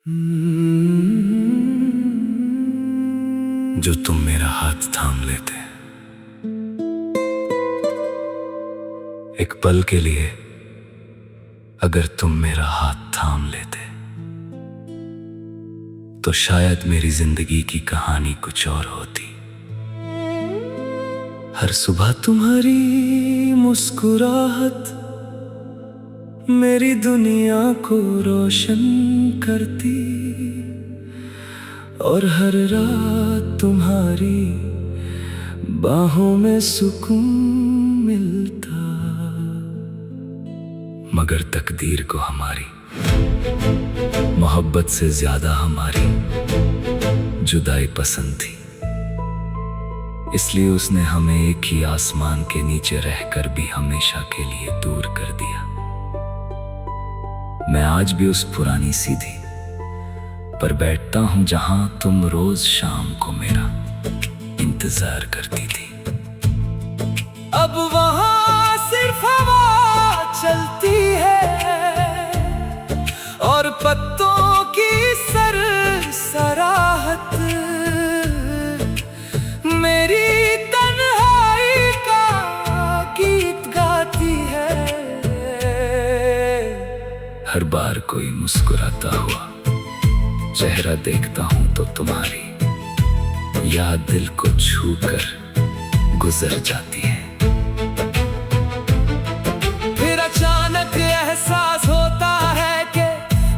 जो तुम मेरा हाथ थाम लेते एक पल के लिए, अगर तुम मेरा हाथ थाम लेते तो शायद मेरी जिंदगी की कहानी कुछ और होती। हर सुबह तुम्हारी मुस्कुराहट मेरी दुनिया को रोशन करती, और हर रात तुम्हारी बाहों में सुकून मिलता। मगर तकदीर को हमारी मोहब्बत से ज्यादा हमारी जुदाई पसंद थी, इसलिए उसने हमें एक ही आसमान के नीचे रहकर भी हमेशा के लिए दूर कर दिया। मैं आज भी उस पुरानी सीधी पर बैठता हूं जहां तुम रोज शाम को मेरा इंतजार करती थी। अब वहां सिर्फ हवा चलती है और पत्तों की सरसराहट मेरी तन्हाई का गीत गाती है। हर बार कोई मुस्कुराता हुआ चेहरा देखता हूं तो तुम्हारी याद दिल को छूकर गुजर जाती है। फिर अचानक एहसास होता है कि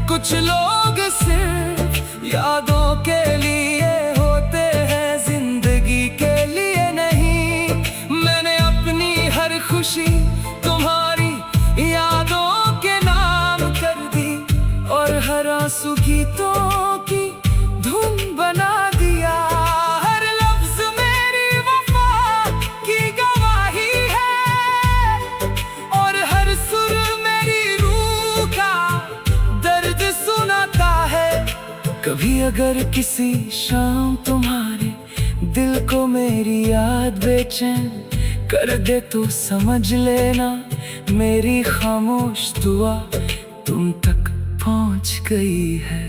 कुछ लोग सिर्फ यादों के लिए होते हैं, जिंदगी के लिए नहीं। मैंने अपनी हर खुशी तुम्हारी यादों के नाम कर दी, और हर आंसू गीतों की धुन बना दिया। हर लफ्ज मेरी वफा की गवाही है, और हर सुर मेरी रूह का दर्द सुनाता है। कभी अगर किसी शाम तुम्हारे दिल को मेरी याद बेचैन कर दे तो समझ लेना मेरी खामोश दुआ तुम तक पहुंच गई है।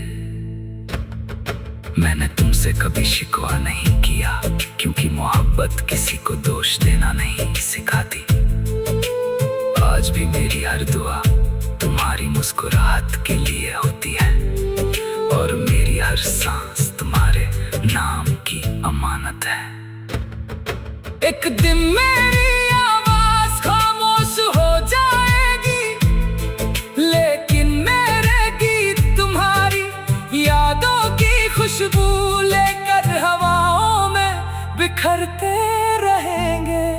मैंने तुमसे कभी शिकवा नहीं किया, क्योंकि मोहब्बत किसी को दोष देना नहीं सिखाती। आज भी मेरी हर दुआ तुम्हारी मुस्कुराहट के लिए होती है, और मेरी हर सांस तुम्हारे नाम की अमानत है। एक दिन मेरी आवाज खामोश हो जाएगी, लेकिन मेरे गीत तुम्हारी यादों की खुशबू लेकर हवाओं में बिखरते रहेंगे।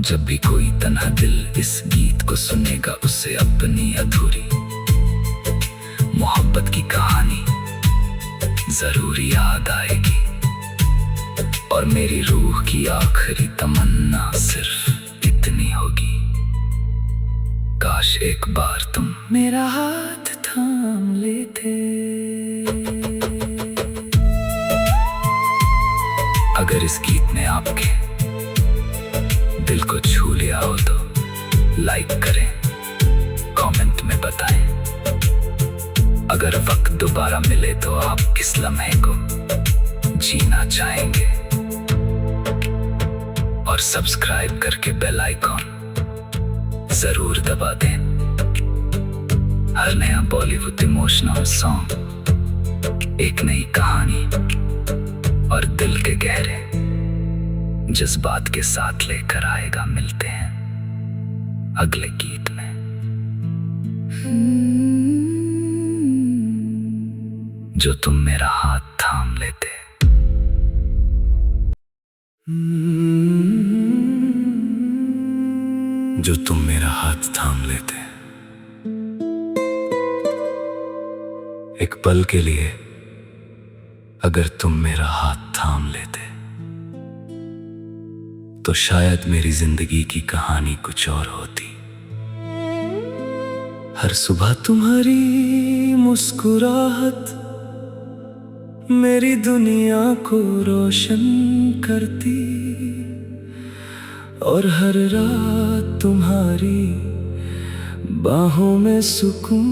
जब भी कोई तन्हा दिल इस गीत को सुनेगा, उसे अपनी अधूरी मोहब्बत की कहानी जरूर याद आएगी, और मेरी रूह की आखिरी तमन्ना सिर्फ इतनी होगी, काश एक बार तुम मेरा हाथ थाम लेते। अगर इस गीत ने आपके दिल को छू लिया हो तो लाइक करें, कमेंट में बताएं। अगर वक्त दोबारा मिले तो आप किस लम्हे को जीना चाहेंगे, और सब्सक्राइब करके बेल आइकॉन जरूर दबा दें। हर नया बॉलीवुड इमोशनल सॉन्ग एक नई कहानी और दिल के गहरे जज्बात के साथ लेकर आएगा। मिलते हैं अगले गीत में। जो तुम मेरा हाथ थाम लेते। जो तुम मेरा हाथ थाम लेते एक पल के लिए, अगर तुम मेरा हाथ थाम लेते तो शायद मेरी जिंदगी की कहानी कुछ और होती। हर सुबह तुम्हारी मुस्कुराहट मेरी दुनिया को रोशन करती, और हर रात तुम्हारी बाहों में सुकून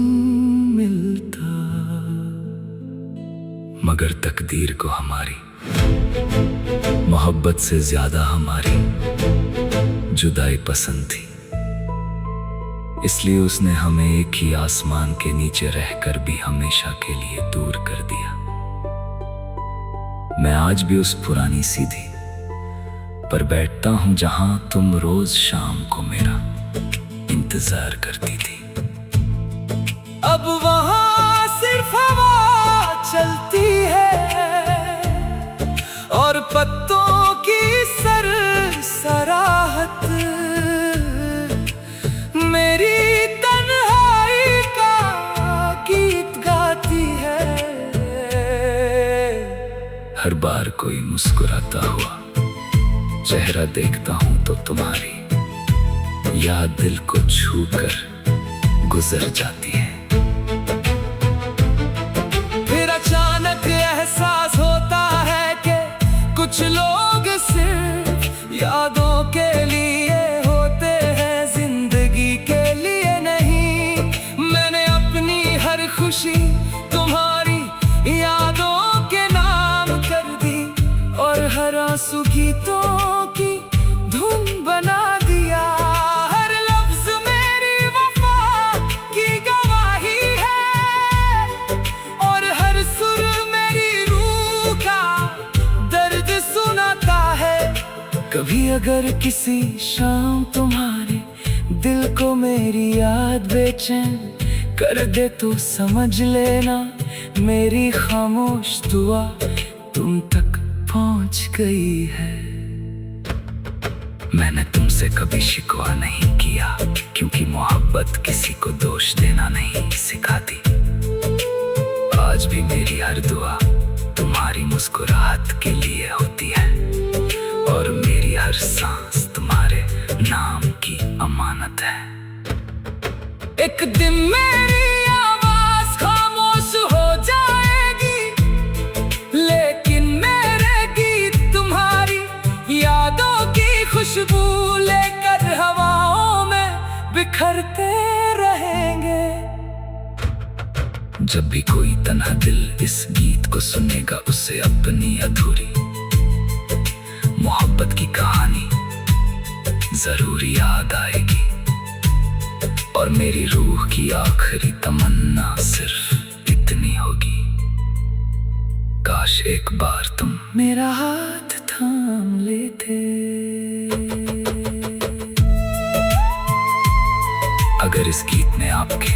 मिलता। मगर तकदीर को हमारी मोहब्बत से ज्यादा हमारी जुदाई पसंद थी। इसलिए उसने हमें एक ही आसमान के नीचे रहकर भी हमेशा के लिए दूर कर दिया। मैं आज भी उस पुरानी सीधी पर बैठता हूं जहां तुम रोज शाम को मेरा इंतजार करती थी। अब वहां सिर्फ हवा चलती है और पत्तों की सराहत मेरी तन्हाई का गीत गाती है। हर बार कोई मुस्कुराता हुआ चेहरा देखता हूं तो तुम्हारी याद दिल को छूकर गुजर जाती है। फिर अचानक एहसास होता है कि कुछ लोग सिर्फ यादों के लिए होते हैं, जिंदगी के लिए नहीं। मैंने अपनी हर खुशी तुम्हारी यादों के नाम कर दी और हर आंसू गीतों की धुन बना दिया। हर लफ्ज मेरी वफा की गवाही है और हर सुर मेरी रूह का दर्द सुनाता है। कभी अगर किसी शाम तुम्हारे दिल को मेरी याद बेचैन कर दे तो समझ लेना मेरी खामोश दुआ तुम तक पहुंच गई है। मैंने तुमसे कभी शिकवा नहीं किया, क्योंकि मोहब्बत किसी को दोष देना नहीं सिखाती। आज भी मेरी हर दुआ तुम्हारी मुस्कुराहट के लिए होती है और मेरी हर सांस तुम्हारे नाम की अमानत है। एक दिन मेरी आवाज खामोश हो जाएगी, लेकिन मेरे गीत तुम्हारी यादों की खुशबू लेकर हवाओं में बिखरते रहेंगे। जब भी कोई तन्हा दिल इस गीत को सुनेगा, उसे अपनी अधूरी मोहब्बत की कहानी जरूर याद आएगी और मेरी रूह की आखिरी तमन्ना सिर्फ इतनी होगी, काश एक बार तुम मेरा हाथ थाम लेते। अगर इस गीत ने आपके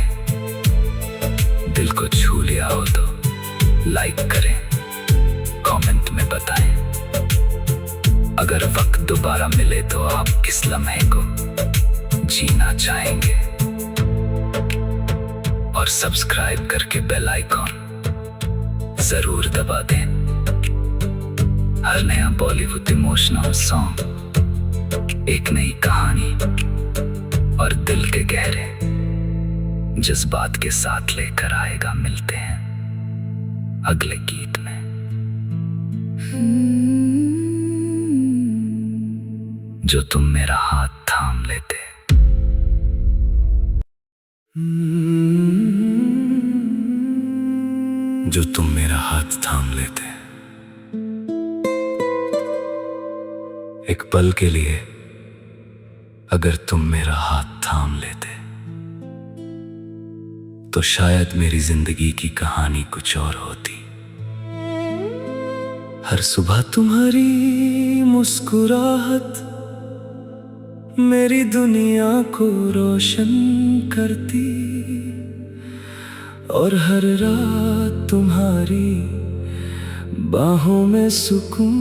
दिल को छू लिया हो तो लाइक करें, कमेंट में बताएं। अगर वक्त दोबारा मिले तो आप किस लम्हे को जीना चाहेंगे, और सब्सक्राइब करके बेल आइकॉन जरूर दबा दें। हर नया बॉलीवुड इमोशनल सॉन्ग एक नई कहानी और दिल के गहरे जज्बात के साथ लेकर आएगा। मिलते हैं अगले गीत में। जो तुम मेरा हाथ थाम लेते। जो तुम मेरा हाथ थाम लेते। एक पल के लिए अगर तुम मेरा हाथ थाम लेते तो शायद मेरी जिंदगी की कहानी कुछ और होती। हर सुबह तुम्हारी मुस्कुराहट मेरी दुनिया को रोशन करती और हर रात तुम्हारी बाहों में सुकून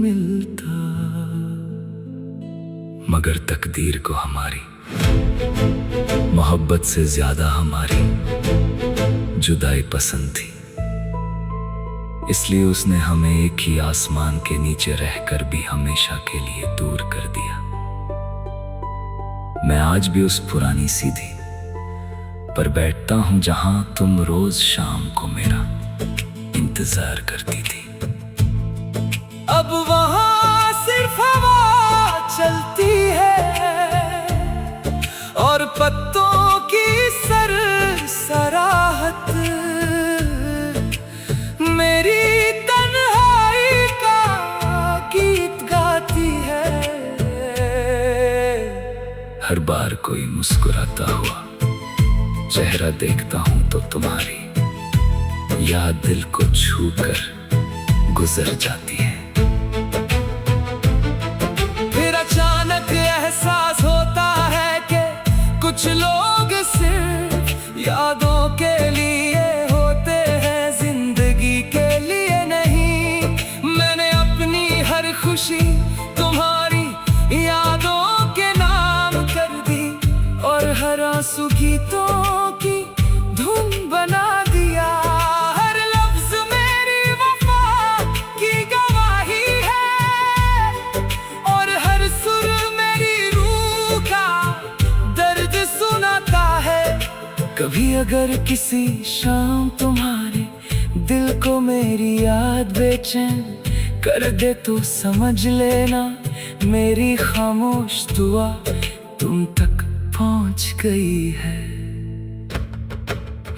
मिलता। मगर तकदीर को हमारी मोहब्बत से ज्यादा हमारी जुदाई पसंद थी। इसलिए उसने हमें एक ही आसमान के नीचे रहकर भी हमेशा के लिए दूर कर दिया। मैं आज भी उस पुरानी सीधी पर बैठता हूं जहां तुम रोज शाम को मेरा इंतजार करती थी। अब वहां सिर्फ हवा चलती है और पत्तों की सराहत मेरी हर बार कोई मुस्कुराता हुआ चेहरा देखता हूं तो तुम्हारी याद दिल को छूकर गुजर जाती है। फिर अचानक एहसास होता है कि कुछ लोग सिर्फ यादों के लिए होते हैं, जिंदगी के लिए नहीं। मैंने अपनी हर खुशी तुम्हारी यादों के नाम कर दी और हर आंसू गीतों की धुन बना दिया। हर लफ्ज मेरी वफा की गवाही है और हर सुर मेरी रूह का दर्द सुनाता है। कभी अगर किसी शाम तुम्हारे दिल को मेरी याद बेचैन कर दे तो समझ लेना मेरी खामोश दुआ तुम तक पहुंच गई है।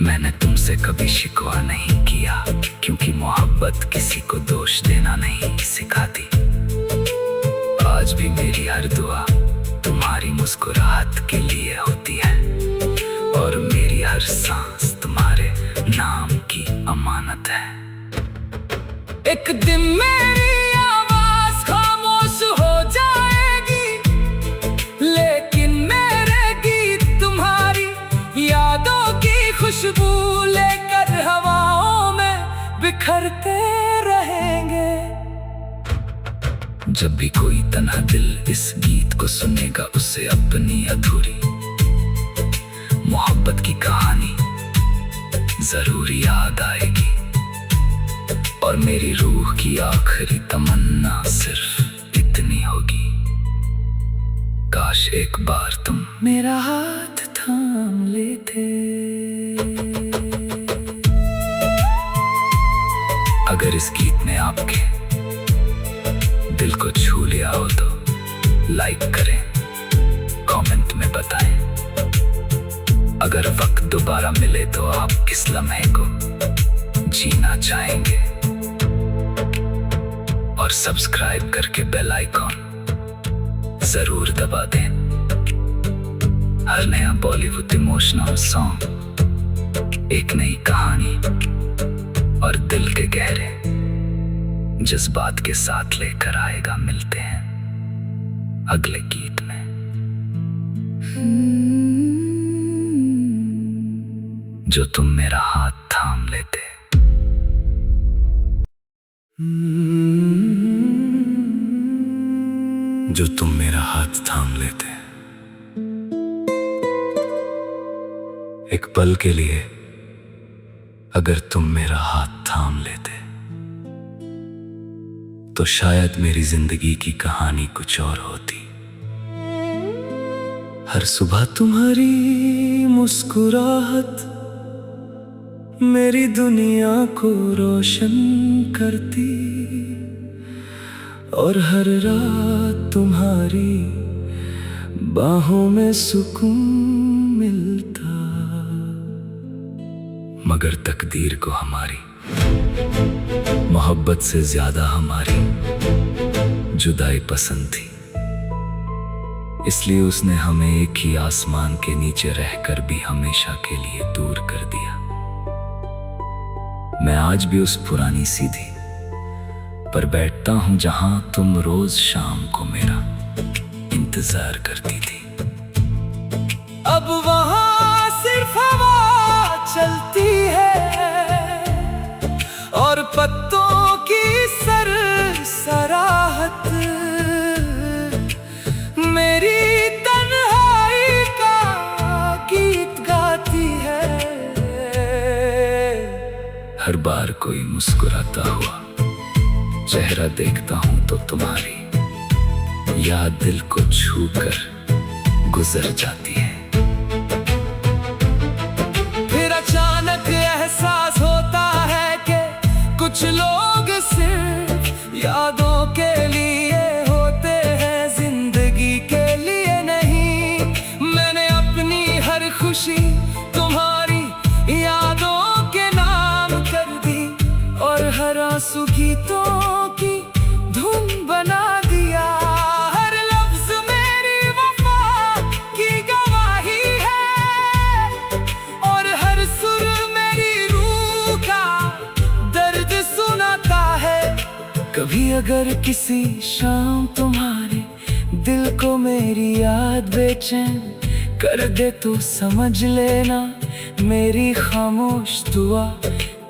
मैंने तुमसे कभी शिकवा नहीं किया, क्योंकि मोहब्बत किसी को दोष देना नहीं सिखाती। आज भी मेरी हर दुआ तुम्हारी मुस्कुराहट के लिए होती है और मेरी हर सांस तुम्हारे नाम की अमानत है। एक दिन मेरी आवाज खामोश हो जाएगी, लेकिन मेरे गीत तुम्हारी यादों की खुशबू लेकर हवाओं में बिखरते रहेंगे। जब भी कोई तन्हा दिल इस गीत को सुनेगा, उसे अपनी अधूरी मोहब्बत की कहानी जरूर याद आएगी और मेरी रूह की आखिरी तमन्ना सिर्फ इतनी होगी, काश एक बार तुम मेरा हाथ थाम लेते। अगर इस गीत ने आपके दिल को छू लिया हो तो लाइक करें, कमेंट में बताएं। अगर वक्त दोबारा मिले तो आप किस लम्हे को जीना चाहेंगे, और सब्सक्राइब करके बेल आइकॉन जरूर दबा दें। हर नया बॉलीवुड इमोशनल सॉन्ग एक नई कहानी और दिल के गहरे जज्बात के साथ लेकर आएगा। मिलते हैं अगले गीत में। जो तुम मेरा हाथ थाम लेते। जो तुम मेरा हाथ थाम लेते, एक पल के लिए अगर तुम मेरा हाथ थाम लेते, तो शायद मेरी जिंदगी की कहानी कुछ और होती। हर सुबह तुम्हारी मुस्कुराहट मेरी दुनिया को रोशन करती और हर रात तुम्हारी बाहों में सुकून मिलता। मगर तकदीर को हमारी मोहब्बत से ज्यादा हमारी जुदाई पसंद थी, इसलिए उसने हमें एक ही आसमान के नीचे रहकर भी हमेशा के लिए दूर कर दिया। मैं आज भी उस पुरानी सीधी पर बैठता हूं जहां तुम रोज शाम को मेरा इंतजार करती थी। अब वहां सिर्फ हवा चलती है और पत्तों की सरसराहट मेरी तन्हाई का गीत गाती है। हर बार कोई मुस्कुराता हुआ चेहरा देखता हूं तो तुम्हारी याद दिल को छूकर गुजर जाती है। फिर अचानक एहसास होता है कि कुछ लोग सिर्फ यादों के लिए होते हैं, जिंदगी के लिए नहीं। मैंने अपनी हर खुशी तुम्हारी यादों के नाम कर दी और हर आंसू गीतों की धुन बना दिया। हर लफ्ज मेरी वफा की कभी अगर किसी शाम तुम्हारे दिल को मेरी याद बेचैन कर दे तो समझ लेना मेरी खामोश दुआ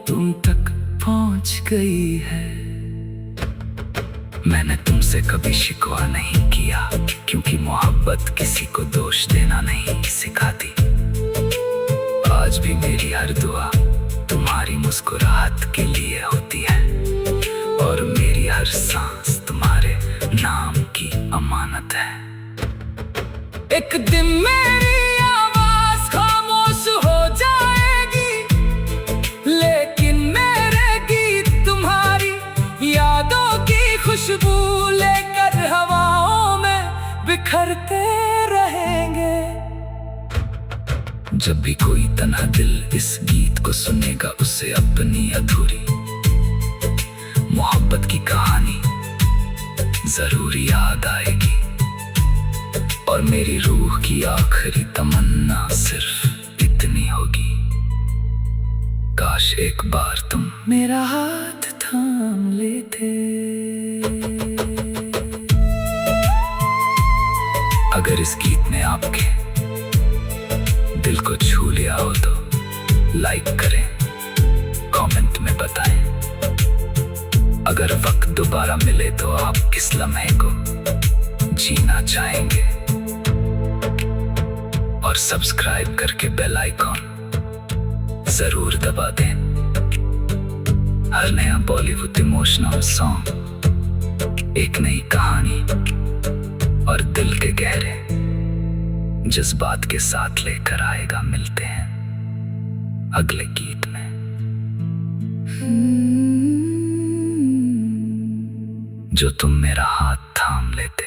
तुम तक पहुंच गई है। मैंने तुमसे कभी शिकवा नहीं किया, क्योंकि मोहब्बत किसी को दोष देना नहीं सिखाती। आज भी मेरी हर दुआ तुम्हारी मुस्कुराहट के लिए होती है, और मेरी हर सांस तुम्हारे नाम की अमानत है। एक दिन मेरी आवाज खामोश हो जाएगी, लेकिन मेरे गीत तुम्हारी यादों की खुशबू लेकर हवाओं में बिखरते रहेंगे। जब भी कोई तन्हा दिल इस गीत को सुनेगा, उसे अपनी अधूरी मोहब्बत की कहानी जरूर याद आएगी, और मेरी रूह की आखिरी तमन्ना सिर्फ इतनी होगी, काश एक बार तुम मेरा हाथ थाम लेते। अगर इस गीत ने आपके दिल को छू लिया हो तो लाइक करें, कमेंट में बताएं। अगर वक्त दोबारा मिले तो आप किस लम्हे को जीना चाहेंगे, और सब्सक्राइब करके बेल आइकॉन जरूर दबा दें। हर नया बॉलीवुड इमोशनल सॉन्ग एक नई कहानी और दिल के गहरे जज्बात के साथ लेकर आएगा। मिलते हैं अगले गीत में। जो तुम मेरा हाथ थाम लेते।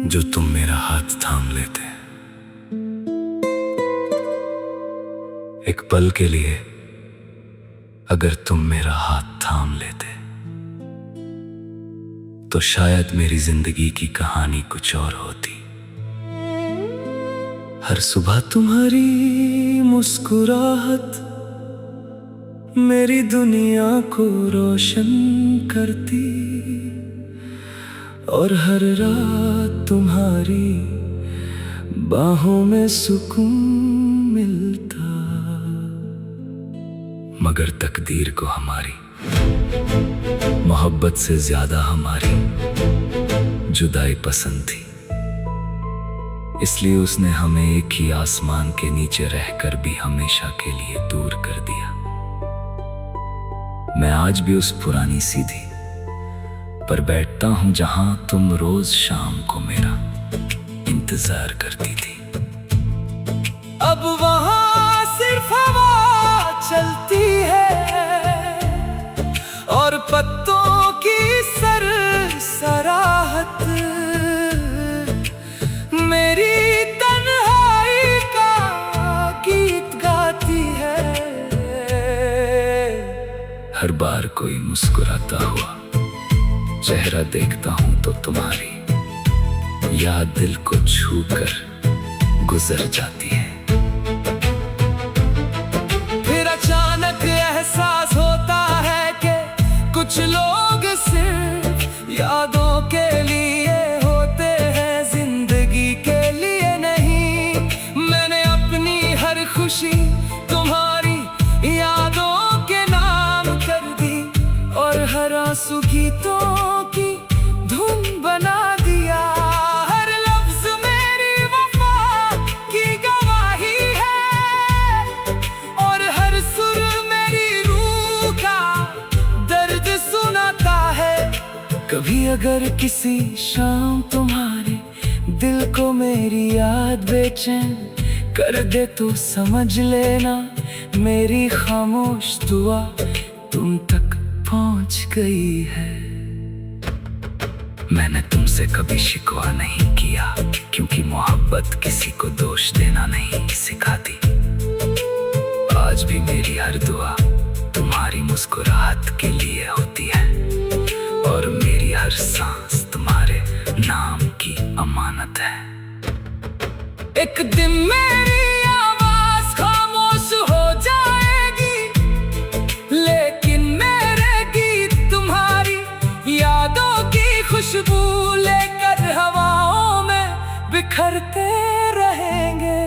जो तुम मेरा हाथ थाम लेते, एक पल के लिए अगर तुम मेरा हाथ थाम लेते, तो शायद मेरी जिंदगी की कहानी कुछ और होती। हर सुबह तुम्हारी मुस्कुराहट मेरी दुनिया को रोशन करती, और हर रात तुम्हारी बाहों में सुकून मिलता। मगर तकदीर को हमारी मोहब्बत से ज्यादा हमारी जुदाई पसंद थी, इसलिए उसने हमें एक ही आसमान के नीचे रहकर भी हमेशा के लिए दूर कर दिया। मैं आज भी उस पुरानी सीधी पर बैठता हूं जहां तुम रोज शाम को मेरा इंतजार करती थी। अब वहां सिर्फ हवा चलती है, और पत्तों की सरसराहट मेरी तन्हाई का गीत गाती है। हर बार कोई मुस्कुराता हुआ चेहरा देखता हूं तो तुम्हारी याद दिल को छूकर गुजर जाती है। फिर अचानक एहसास होता है कि कुछ लोग सिर्फ यादों के लिए होते हैं, जिंदगी के लिए नहीं। मैंने अपनी हर खुशी तुम्हारी यादों के नाम कर दी, और हर आंसू गीतों की धुन बना दिया। हर लफ्ज मेरी वफा की गवाही है, और हर सुर मेरी रूह का दर्द सुनाता है। कभी अगर किसी शाम तुम्हारे दिल को मेरी याद बेचैन कर दे तो समझ लेना मेरी खामोश दुआ तुम तक पहुंच गई है। मैंने तुमसे कभी शिकवा नहीं किया, क्योंकि मोहब्बत किसी को दोष देना नहीं सिखाती। आज भी मेरी हर दुआ तुम्हारी मुस्कुराहट के लिए होती है, और मेरी हर सांस तुम्हारे नाम की अमानत है। एक दिन मेरी आवाज खामोश हो बिखरते रहेंगे।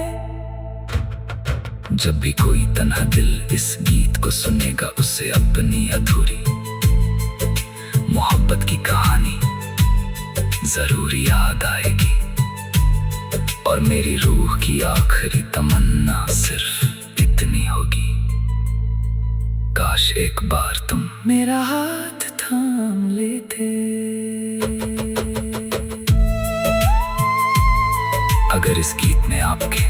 जब भी कोई तन्हा दिल इस गीत को सुनेगा, उसे अपनी अधूरी मोहब्बत की कहानी जरूर याद आएगी। और मेरी रूह की आखिरी तमन्ना सिर्फ इतनी होगी, काश एक बार तुम मेरा हाथ थाम लेते। अगर इस गीत ने आपके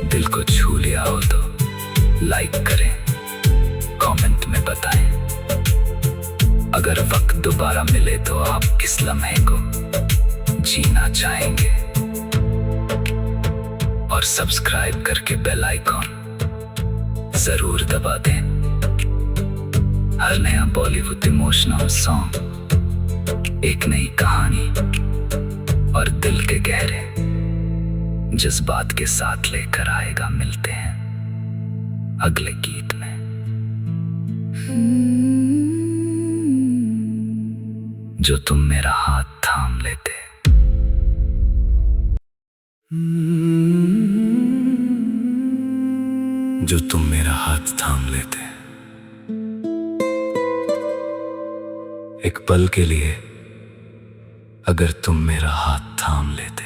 दिल को छू लिया हो तो लाइक करें, कमेंट में बताएं। अगर वक्त दोबारा मिले तो आप किस लम्हे को जीना चाहेंगे, और सब्सक्राइब करके बेल आइकॉन जरूर दबा दें। हर नया बॉलीवुड इमोशनल सॉन्ग एक नई कहानी और दिल के गहरे जज्बात के साथ लेकर आएगा। मिलते हैं अगले गीत में। जो तुम मेरा हाथ थाम लेते। जो तुम मेरा हाथ थाम लेते, एक पल के लिए अगर तुम मेरा हाथ थाम लेते,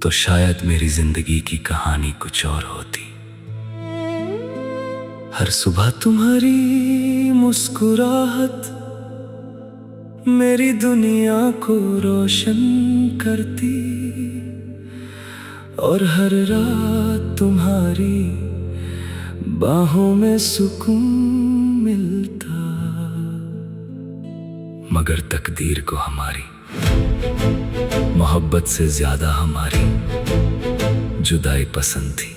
तो शायद मेरी जिंदगी की कहानी कुछ और होती। हर सुबह तुम्हारी मुस्कुराहट मेरी दुनिया को रोशन करती, और हर रात तुम्हारी बाहों में सुकून मिलता। मगर तकदीर को हमारी मोहब्बत से ज्यादा हमारी जुदाई पसंद थी,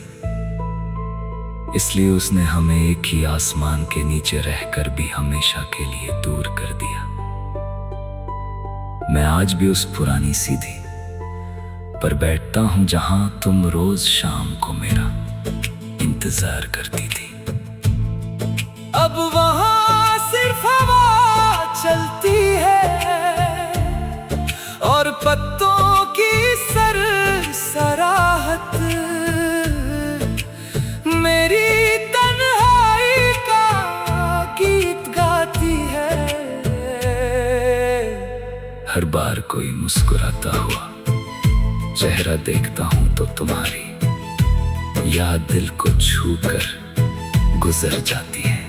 इसलिए उसने हमें एक ही आसमान के नीचे रहकर भी हमेशा के लिए दूर कर दिया। मैं आज भी उस पुरानी सीधी पर बैठता हूं जहां तुम रोज शाम को मेरा इंतजार करती थी। अब वहां सिर्फ हवा चलती है और पत्तों की सरसराहट मेरी तन्हाई का गीत गाती है। हर बार कोई मुस्कुराता हुआ चेहरा देखता हूं तो तुम्हारी याद दिल को छूकर गुजर जाती है।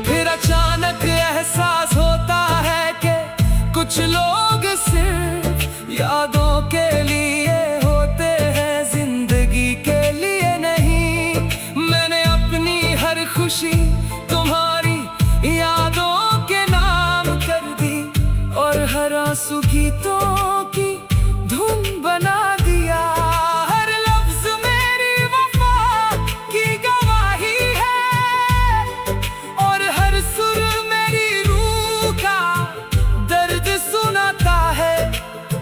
फिर अचानक एहसास होता है कि कुछ लोग सिर्फ यादों के लिए होते हैं, जिंदगी के लिए नहीं। मैंने अपनी हर खुशी तुम्हारी यादों के नाम कर दी, और हर आंसू गीतों की धुन बना दिया। हर लफ्ज मेरी वफा की गवाही है, और हर सुर मेरी रूह का दर्द सुनाता है।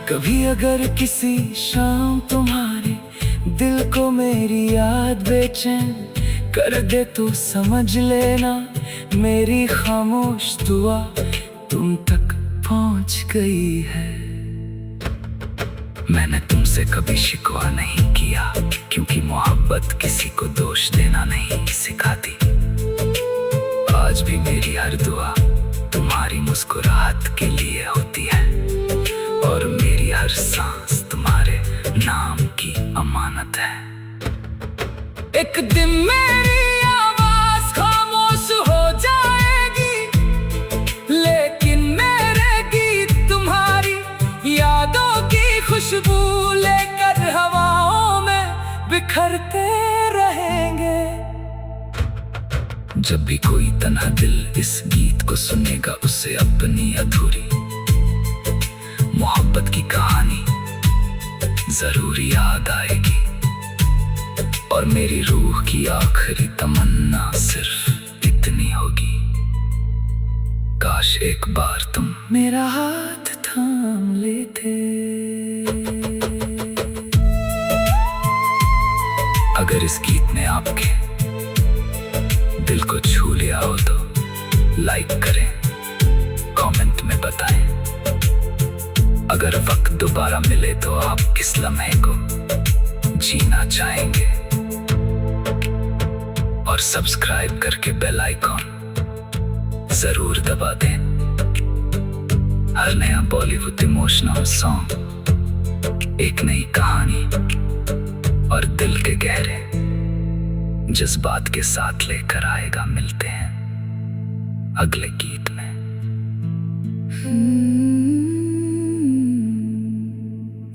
कभी अगर किसी शाम तुम्हारे दिल को मेरी याद बेचैन कर दे तो समझ लेना मेरी खामोश दुआ तुम तक पहुंच गई है। मैंने तुमसे कभी शिकवा नहीं किया, क्योंकि मोहब्बत किसी को दोष देना नहीं सिखाती। आज भी मेरी हर दुआ तुम्हारी मुस्कुराहट के लिए होती है, और मेरी हर सांस तुम्हारे नाम की अमानत है। एक दिन मेरी आवाज खामोश हो जाएगी, लेकिन मेरे गीत तुम्हारी यादों की खुशबू लेकर हवाओं में बिखरते रहेंगे। जब भी कोई तन्हा दिल इस गीत को सुनेगा, उसे अपनी अधूरी मोहब्बत की कहानी जरूर याद आएगी। और मेरी रूह की आखिरी तमन्ना सिर्फ इतनी होगी, काश एक बार तुम मेरा हाथ थाम लेते। अगर इस गीत ने आपके दिल को छू लिया हो तो लाइक करें, कमेंट में बताएं। अगर वक्त दोबारा मिले तो आप किस लम्हे को जीना चाहेंगे? और सब्सक्राइब करके बेल आइकॉन जरूर दबा दें। हर नया बॉलीवुड इमोशनल सॉन्ग एक नई कहानी और दिल के गहरे जज्बात के साथ लेकर आएगा। मिलते हैं अगले गीत में।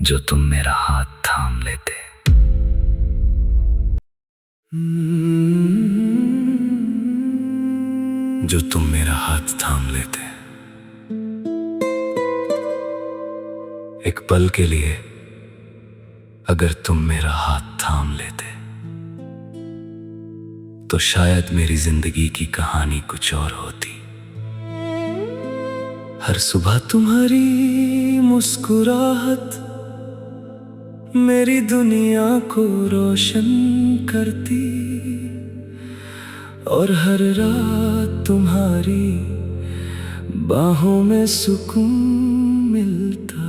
जो तुम मेरा हाथ थाम लेते, जो तुम मेरा हाथ थाम लेते, एक पल के लिए अगर तुम मेरा हाथ थाम लेते तो शायद मेरी जिंदगी की कहानी कुछ और होती। हर सुबह तुम्हारी मुस्कुराहट मेरी दुनिया को रोशन करती और हर रात तुम्हारी बाहों में सुकून मिलता।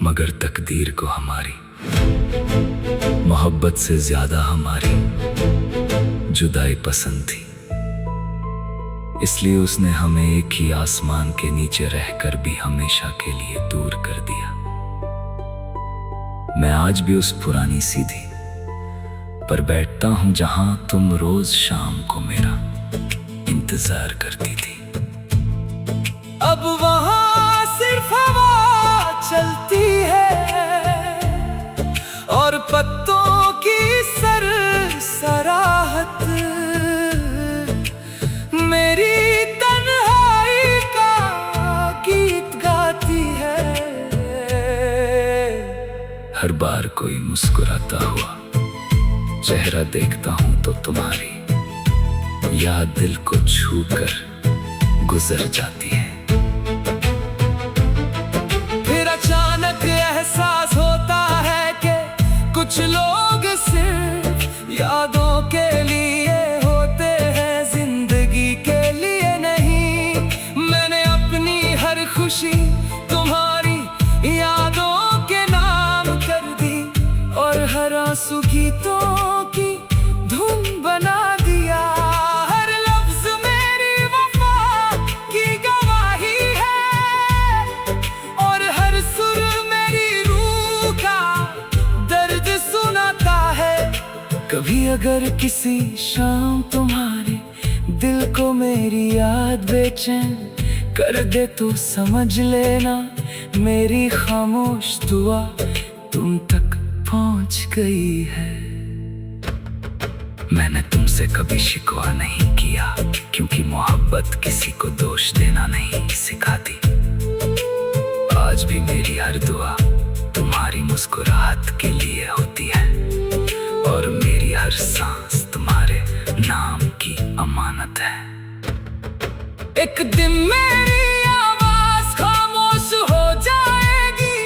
मगर तकदीर को हमारी मोहब्बत से ज्यादा हमारी जुदाई पसंद थी, इसलिए उसने हमें एक ही आसमान के नीचे रहकर भी हमेशा के लिए दूर कर दिया। मैं आज भी उस पुरानी सीधी पर बैठता हूं जहां तुम रोज शाम को मेरा इंतजार करती थी। अब वहां सिर्फ हवा चलती है और पत्तों की सरसराहट मेरी तन्हाई का गीत गाती है। हर बार कोई मुस्कुराता हुआ चेहरा देखता हूं तो तुम्हारी याद दिल को छूकर गुजर जाती है। फिर अचानक एहसास होता है कि कुछ लोग सिर्फ यादों के लिए होते हैं, जिंदगी के लिए नहीं। मैंने अपनी हर खुशी तुम्हारी यादों के नाम कर दी और हर आंसू गीतों की धुन बना दिया। हर लफ्ज मेरी वफा की गवाही है और हर सुर मेरी रूह का दर्द सुनाता है। कभी अगर किसी शाम तुम्हारे दिल को मेरी याद बेचैन कर दे तो समझ लेना मेरी खामोश दुआ तुम तक पहुंच गई है। मैंने तुमसे कभी शिकवा नहीं किया, क्योंकि मोहब्बत किसी को दोष देना नहीं सिखाती। आज भी मेरी हर दुआ तुम्हारी मुस्कुराहट के लिए होती है और मेरी हर सांस तुम्हारे नाम की अमानत है। एक दिन मेरी आवाज खामोश हो जाएगी,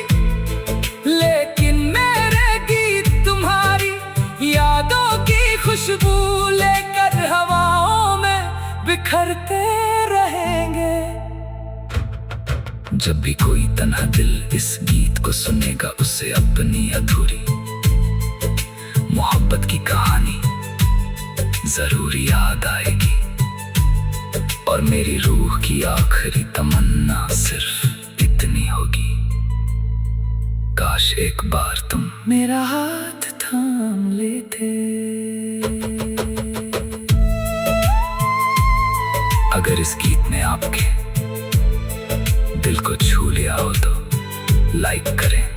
लेकिन मेरे गीत तुम्हारी यादों की खुशबू लेकर हवाओं में बिखरते रहेंगे। जब भी कोई तन्हा दिल इस गीत को सुनेगा, उसे अपनी अधूरी मोहब्बत की कहानी जरूर याद आएगी और मेरी रूह की आखिरी तमन्ना सिर्फ इतनी होगी, काश एक बार तुम मेरा हाथ थाम लेते। अगर इस गीत ने आपके दिल को छू लिया हो तो लाइक करें,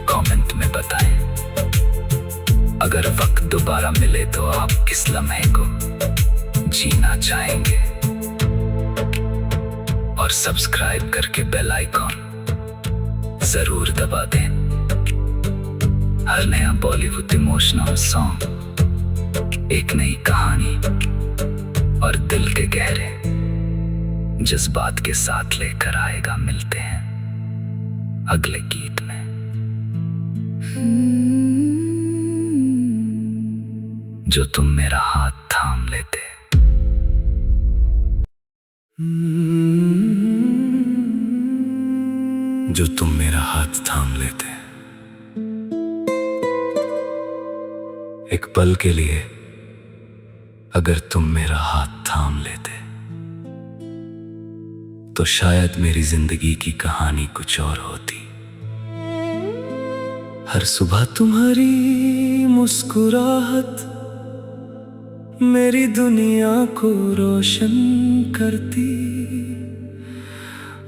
कमेंट में बताएं। अगर वक्त दोबारा मिले तो आप किस लम्हे को जीना चाहेंगे? और सब्सक्राइब करके बेल आइकॉन जरूर दबा दें। हर नया बॉलीवुड इमोशनल सॉन्ग एक नई कहानी और दिल के गहरे जज्बात के साथ लेकर आएगा। मिलते हैं अगले गीत में। जो तुम मेरा हाथ थाम लेते। जो तुम मेरा हाथ थाम लेते, एक पल के लिए अगर तुम मेरा हाथ थाम लेते, तो शायद मेरी जिंदगी की कहानी कुछ और होती। हर सुबह तुम्हारी मुस्कुराहट मेरी दुनिया को रोशन करती,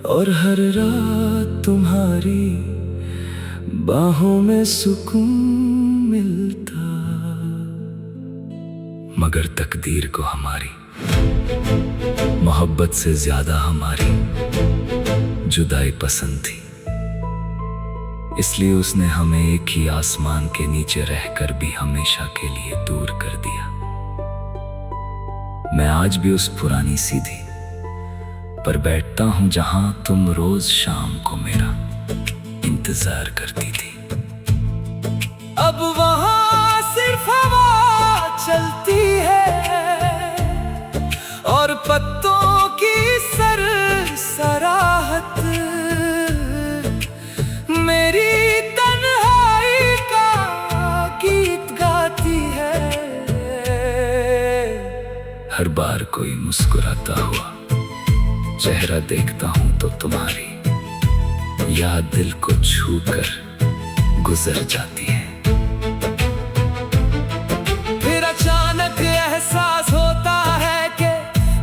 और हर रात तुम्हारी बाहों में सुकून मिलता। मगर तकदीर को हमारी मोहब्बत से ज्यादा हमारी जुदाई पसंद थी, इसलिए उसने हमें एक ही आसमान के नीचे रहकर भी हमेशा के लिए दूर कर दिया। मैं आज भी उस पुरानी सीधी पर बैठता हूं जहां तुम रोज शाम को मेरा इंतजार करती थी। अब वहां सिर्फ हवा चलती है और पत्तों की सरसराहट मेरी तन्हाई का गीत गाती है। हर बार कोई मुस्कुराता हुआ चेहरा देखता हूं तो तुम्हारी याद दिल को छूकर गुजर जाती है। फिर अचानक एहसास होता है कि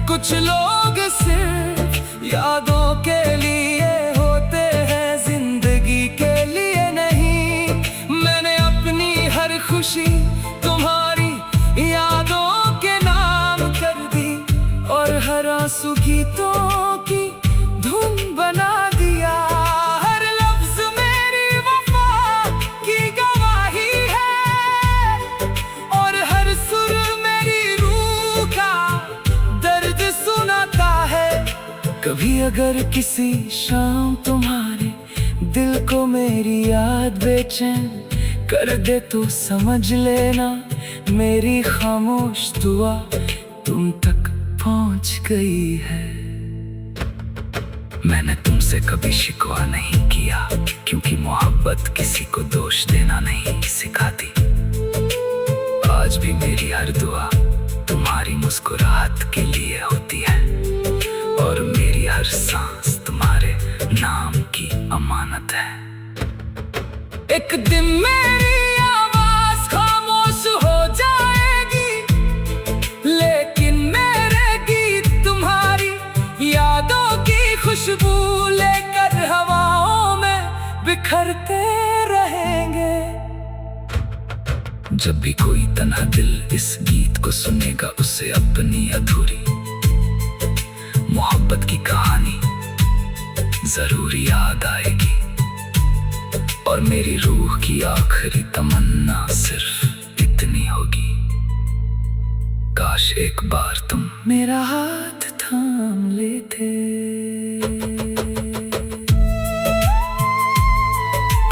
कुछ लोग सिर्फ यादों के लिए होते हैं, जिंदगी के लिए नहीं। मैंने अपनी हर खुशी तुम्हारी यादों के नाम कर दी, और हर आंसू गीतों की धुन बना दिया। हर लफ्ज मेरी वफा की गवाही है, और हर सुर मेरी रूह का दर्द सुनाता है। कभी अगर किसी शाम तुम्हारे दिल को मेरी याद बेचैन कर दे, तो समझ लेना मेरी खामोश दुआ तुम तक पहुंच गई है। मैंने तुमसे कभी शिकवा नहीं किया, क्योंकि मोहब्बत किसी को दोष देना नहीं सिखाती। आज भी मेरी हर दुआ तुम्हारी मुस्कुराहट के लिए होती है, और मेरी हर सांस तुम्हारे नाम की अमानत है। एक दिन मेरी आवाज खामोश हो जाएगी, लेकिन मेरे गीत तुम्हारी यादों की खुशबू लेकर हवाओं में बिखरते रहेंगे। जब भी कोई तन्हा दिल इस गीत को सुनेगा, उसे अपनी अधूरी मोहब्बत की कहानी जरूर याद आएगी, और मेरी रूह की आखिरी तमन्ना सिर्फ इतनी होगी, काश एक बार तुम मेरा हाथ थाम लेते।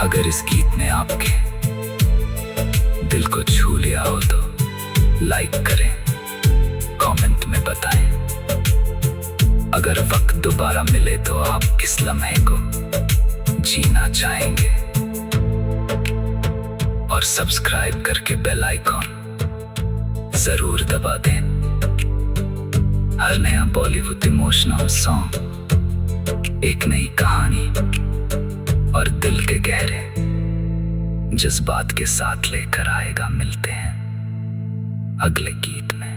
अगर इस गीत ने आपके दिल को छू लिया हो तो लाइक करें, कमेंट में बताएं। अगर वक्त दोबारा मिले तो आप किस लम्हे को जीना चाहेंगे, और सब्सक्राइब करके बेल आइकॉन जरूर दबा दें। हर नया बॉलीवुड इमोशनल सॉन्ग एक नई कहानी और दिल के गहरे जज्बात के साथ लेकर आएगा। मिलते हैं अगले गीत में।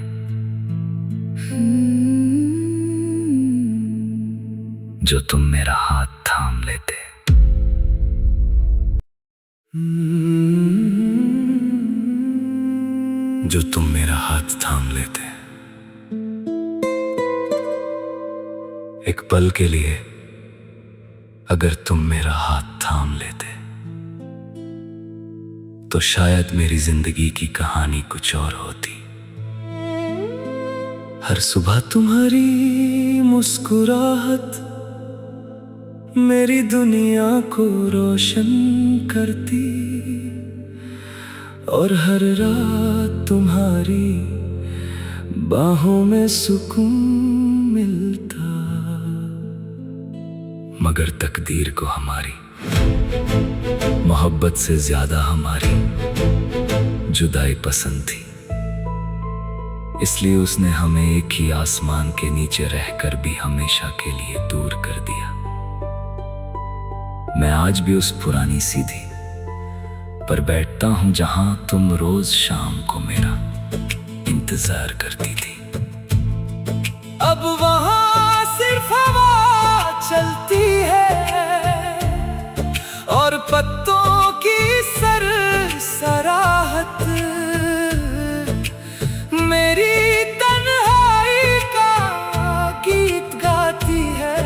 जो तुम मेरा हाथ थाम लेते, जो तुम मेरा हाथ थाम लेते, एक पल के लिए अगर तुम मेरा हाथ थाम लेते, तो शायद मेरी जिंदगी की कहानी कुछ और होती। हर सुबह तुम्हारी मुस्कुराहट मेरी दुनिया को रोशन करती, और हर रात तुम्हारी बाहों में सुकून मिलता। मगर तकदीर को हमारी मोहब्बत से ज्यादा हमारी जुदाई पसंद थी। इसलिए उसने हमें एक ही आसमान के नीचे रहकर भी हमेशा के लिए दूर कर दिया। मैं आज भी उस पुरानी सीधी पर बैठता हूं जहां तुम रोज शाम को मेरा इंतजार करती थी। अब वहां सिर्फ हवा चलती है और पत्तों की सराहत मेरी तन्हाई का गीत गाती है।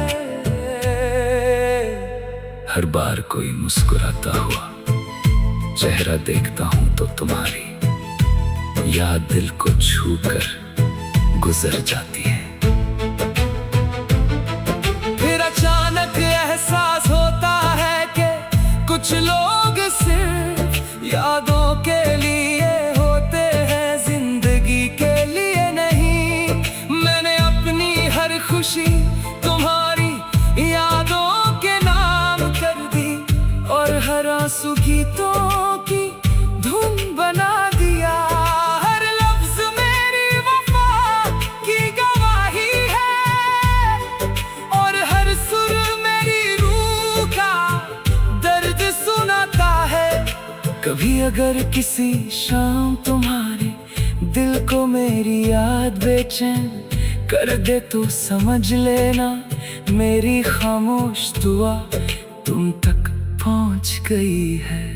हर बार कोई मुस्कुराता हुआ चेहरा देखता हूं तो तुम्हारी याद दिल को छूकर गुजर जाती है। फिर अचानक एहसास होता है कि कुछ लोग सिर्फ यादों के लिए होते हैं, जिंदगी के लिए नहीं। मैंने अपनी हर खुशी तुम्हारी यादों के नाम कर दी और हर आंसू गीतों की धुन बना दिया। हर लफ्ज मेरी वफा की गवाही है और हर सुर मेरी रूह का दर्द सुनाता है। कभी अगर किसी शाम तुम्हारे दिल को मेरी याद बेचैन कर दे तो समझ लेना मेरी खामोश दुआ तुम तक पहुंच गई है।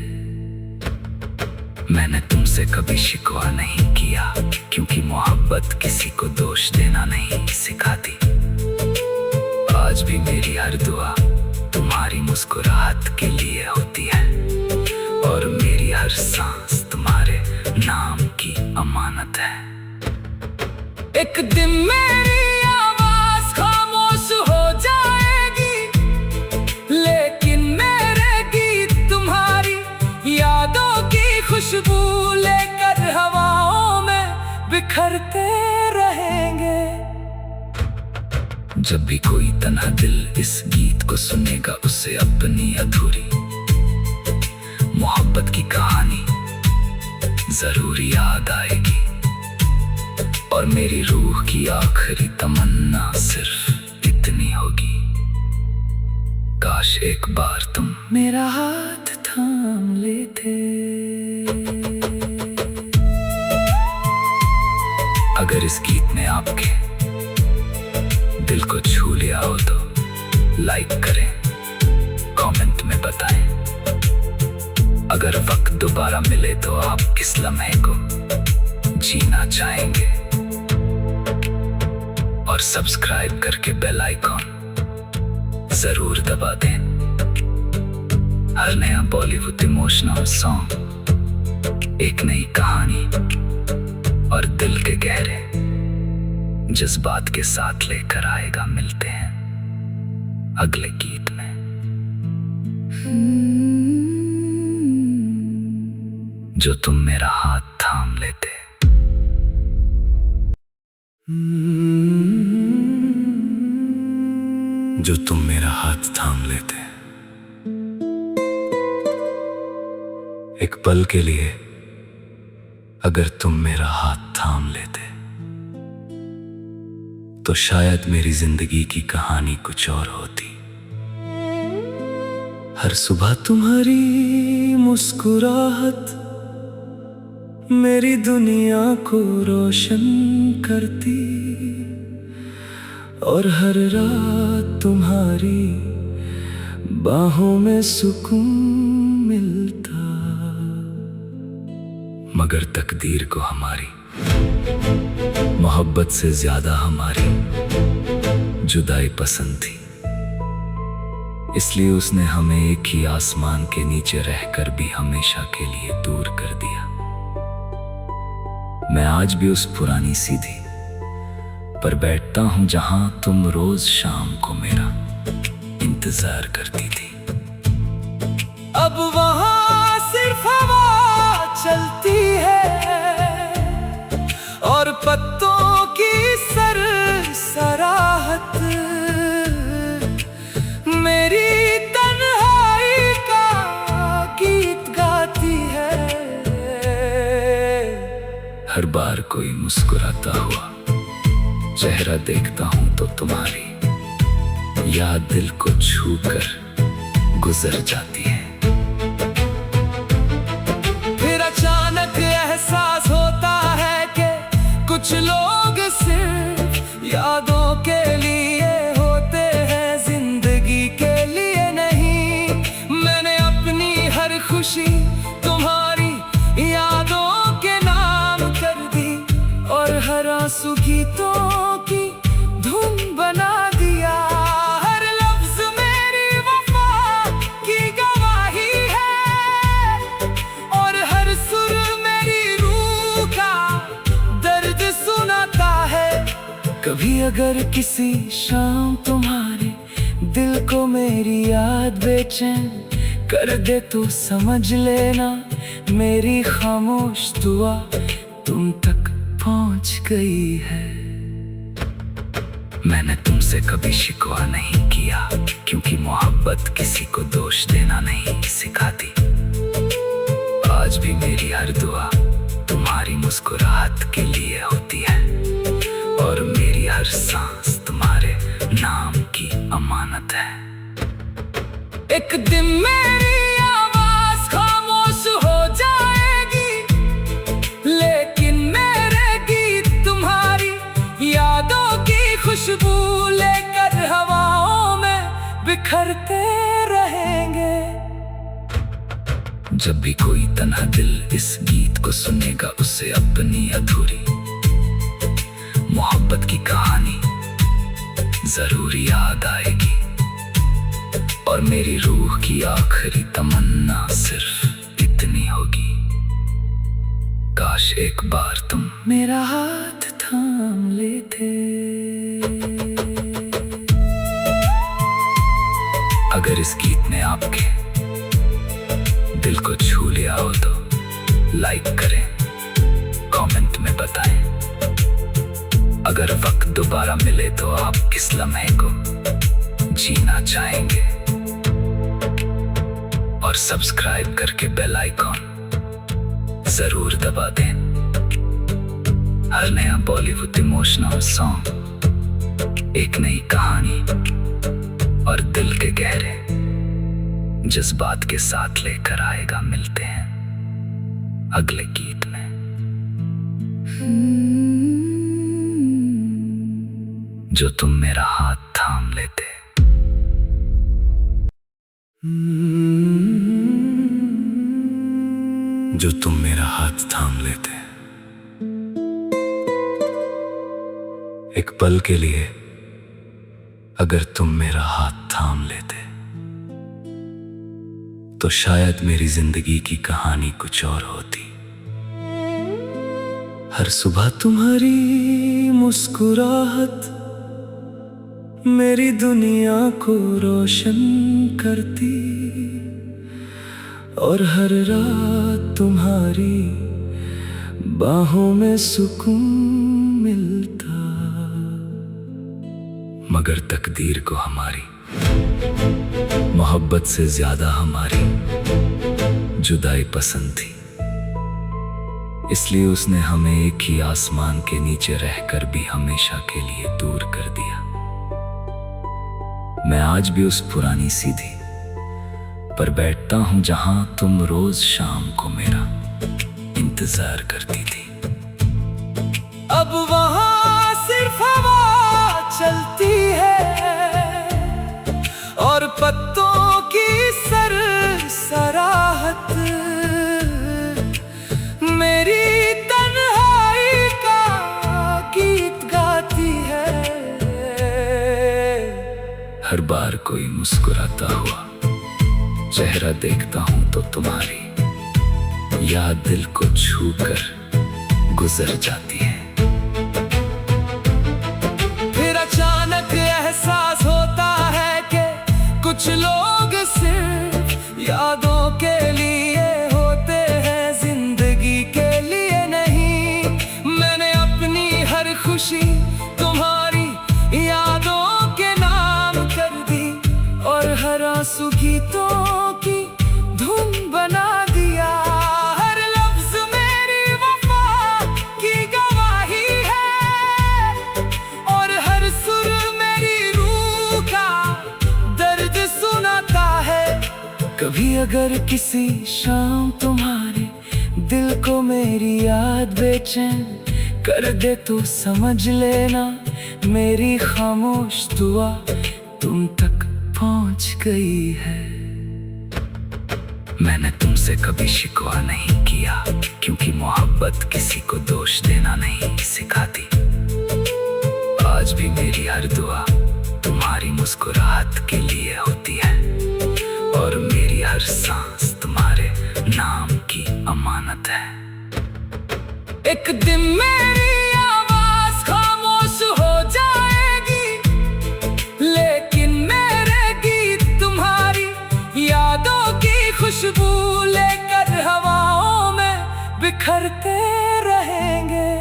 मैंने तुमसे कभी शिकवा नहीं किया, क्योंकि मोहब्बत किसी को दोष देना नहीं सिखाती। आज भी मेरी हर दुआ तुम्हारी मुस्कुराहट के लिए होती है और मेरी हर सांस तुम्हारे नाम की अमानत है। एक दिन मेरी आवाज खामोश हो जाएगी, लेकिन मेरे गीत तुम्हारी यादों की खुशबू लेकर हवाओं में बिखरते रहेंगे। जब भी कोई तन्हा दिल इस गीत को सुनेगा, उसे अपनी अधूरी मोहब्बत की कहानी जरूर याद आएगी और मेरी रूह की आखिरी तमन्ना सिर्फ इतनी होगी, काश एक बार तुम मेरा हाथ थाम लेते। अगर इस गीत ने आपके दिल को छू लिया हो तो लाइक करें, कमेंट में बताएं। अगर वक्त दोबारा मिले तो आप किस लम्हे को जीना चाहेंगे, और सब्सक्राइब करके बेल आइकॉन जरूर दबा दें। हर नया बॉलीवुड इमोशनल सॉन्ग एक नई कहानी और दिल के गहरे जज्बात के साथ लेकर आएगा। मिलते हैं अगले गीत में। जो तुम मेरा हाथ थाम लेते। जो तुम मेरा हाथ थाम लेते। एक पल के लिए अगर तुम मेरा हाथ थाम लेते तो शायद मेरी जिंदगी की कहानी कुछ और होती। हर सुबह तुम्हारी मुस्कुराहट मेरी दुनिया को रोशन करती और हर रात तुम्हारी बाहों में सुकून मिलता। मगर तकदीर को हमारी मोहब्बत से ज्यादा हमारी जुदाई पसंद थी। इसलिए उसने हमें एक ही आसमान के नीचे रहकर भी हमेशा के लिए दूर कर दिया। मैं आज भी उस पुरानी सीधी पर बैठता हूं जहां तुम रोज शाम को मेरा इंतजार करती थी। अब वहां सिर्फ हवा चलती है और पत्तों की सराहत मेरी हर बार कोई मुस्कुराता हुआ चेहरा देखता हूँ तो तुम्हारी याद दिल को छू कर गुजर जाती है। फिर अचानक एहसास होता है कि कुछ लोग सिर्फ यादों के लिए होते हैं, जिंदगी के लिए नहीं। मैंने अपनी हर खुशी तुम्हारी यादों के नाम कर दी और हर आंसू गीतों की धुन बना दिया। हर लफ्ज मेरी वफा की गवाही है और हर सुर मेरी रूह का दर्द सुनाता है। कभी अगर किसी शाम तुम्हारे दिल को मेरी याद बेचैन कर दे तो समझ लेना मेरी खामोश दुआ तुम तक पहुंच गई है। मैंने तुमसे कभी शिकवा नहीं किया, क्योंकि मोहब्बत किसी को दोष देना नहीं सिखाती। आज भी मेरी हर दुआ तुम्हारी मुस्कुराहट के लिए होती है और मेरी हर सांस तुम्हारे नाम की अमानत है। एक दिन मेरी आवाज खामोश हो जाएगी, लेकिन मेरे गीत तुम्हारी यादों की खुशबू लेकर हवाओं में बिखरते रहेंगे। जब भी कोई तन्हा दिल इस गीत को सुनेगा, उसे अपनी अधूरी मोहब्बत की कहानी जरूर याद आएगी और मेरी रूह की आखिरी तमन्ना सिर्फ इतनी होगी, काश एक बार तुम मेरा हाथ थाम लेते। अगर इस गीत ने आपके दिल को छू लिया हो तो लाइक करें, कमेंट में बताएं। अगर वक्त दोबारा मिले तो आप किस लम्हे को जीना चाहेंगे, और सब्सक्राइब करके बेल आइकॉन जरूर दबा दें। हर नया बॉलीवुड इमोशनल सॉन्ग एक नई कहानी और दिल के गहरे जज्बात के साथ लेकर आएगा। मिलते हैं अगले गीत में। जो तुम मेरा हाथ थाम लेते। जो तुम मेरा हाथ थाम लेते, एक पल के लिए अगर तुम मेरा हाथ थाम लेते, तो शायद मेरी जिंदगी की कहानी कुछ और होती। हर सुबह तुम्हारी मुस्कुराहट मेरी दुनिया को रोशन करती और हर रात तुम्हारी बाहों में सुकून मिलता। मगर तकदीर को हमारी मोहब्बत से ज्यादा हमारी जुदाई पसंद थी, इसलिए उसने हमें एक ही आसमान के नीचे रहकर भी हमेशा के लिए दूर कर दिया। मैं आज भी उस पुरानी सीधी पर बैठता हूं जहां तुम रोज शाम को मेरा इंतजार करती थी। अब वहां सिर्फ हवा चलती है और पत्तों की सरसराहट मेरी तन्हाई का गीत गाती है। हर बार कोई मुस्कुराता हुआ चेहरा देखता हूं तो तुम्हारी याद दिल को छू कर गुजर जाती है। फिर अचानक एहसास होता है कि कुछ लोग सिर्फ यादों के लिए होते हैं, जिंदगी के लिए नहीं। मैंने अपनी हर खुशी तुम्हारी यादों के नाम कर दी और हर आंसू गीतों की धुन बना दिया। हर लफ्ज मेरी वफा की कभी अगर किसी शाम तुम्हारे दिल को मेरी याद बेचैन कर दे तो समझ लेना मेरी खामोश दुआ तुम तक पहुंच गई है। मैंने तुमसे कभी शिकवा नहीं किया, क्योंकि मोहब्बत किसी को दोष देना नहीं सिखाती। आज भी मेरी हर दुआ तुम्हारी मुस्कुराहट के लिए होती है, और मेरी हर सांस तुम्हारे नाम की अमानत है। एक दिन मेरी आवाज खामोश हो जाएगी, लेकिन मेरे गीत तुम्हारी यादों की खुशबू लेकर हवाओं में बिखरते रहेंगे।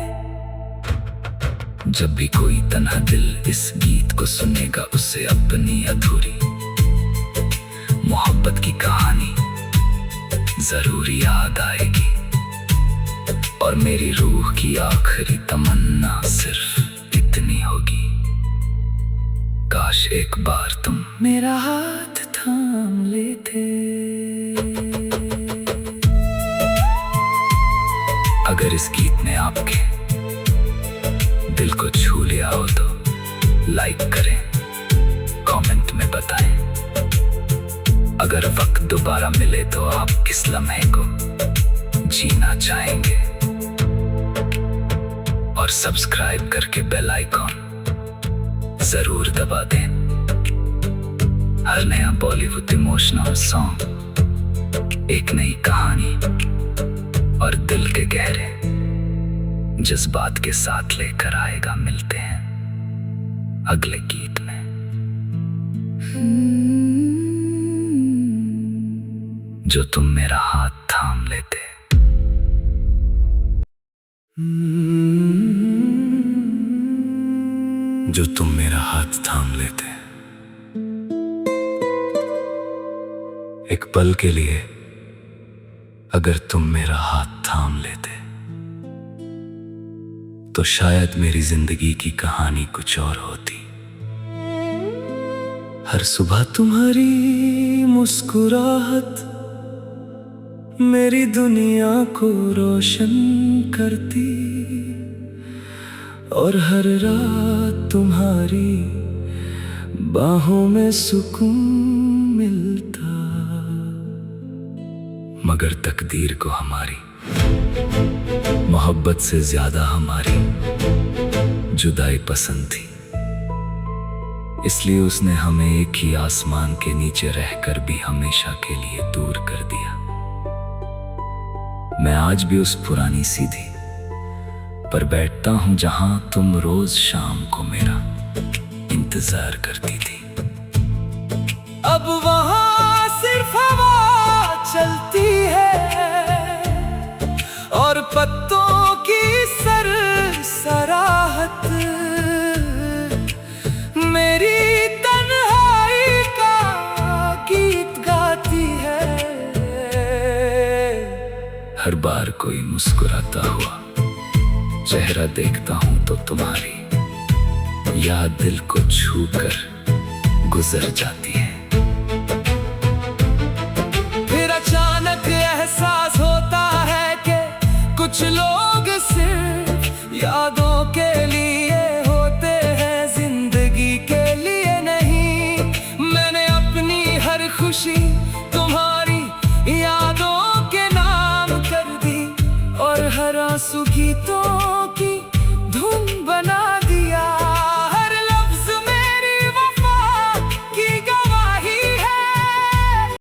जब भी कोई तन्हा दिल इस गीत को सुनेगा, उसे अपनी अधूरी मोहब्बत की कहानी जरूर याद आएगी, और मेरी रूह की आखिरी तमन्ना सिर्फ इतनी होगी, काश एक बार तुम मेरा हाथ थाम लेते। अगर इस गीत ने आपके दिल को छू लिया हो तो लाइक करें, कमेंट में बताएं। अगर वक्त दोबारा मिले तो आप किस लम्हे को जीना चाहेंगे, और सब्सक्राइब करके बेल आइकॉन जरूर दबा दें। हर नया बॉलीवुड इमोशनल सॉन्ग एक नई कहानी और दिल के गहरे जज्बात के साथ लेकर आएगा। मिलते हैं अगले गीत में। जो तुम मेरा हाथ थाम लेते। जो तुम मेरा हाथ थाम लेते, एक पल के लिए अगर तुम मेरा हाथ थाम लेते, तो शायद मेरी जिंदगी की कहानी कुछ और होती। हर सुबह तुम्हारी मुस्कुराहट मेरी दुनिया को रोशन करती, और हर रात तुम्हारी बाहों में सुकून मिलता। मगर तकदीर को हमारी मोहब्बत से ज्यादा हमारी जुदाई पसंद थी, इसलिए उसने हमें एक ही आसमान के नीचे रहकर भी हमेशा के लिए दूर कर दिया। मैं आज भी उस पुरानी सीधी पर बैठता हूं जहां तुम रोज शाम को मेरा इंतजार करती थी। अब वहां सिर्फ हवा चलती है, और पत्तों की सरसराहट मेरी तन्हाई का गीत गाती है। हर बार कोई मुस्कुराता हुआ चेहरा देखता हूं तो तुम्हारी याद दिल को छूकर गुजर जाती है। फिर अचानक एहसास होता है कि कुछ लोग सिर्फ यादों के लिए होते हैं, जिंदगी के लिए नहीं। मैंने अपनी हर खुशी तुम्हारी यादों के नाम कर दी, और हर आंसू गीतों की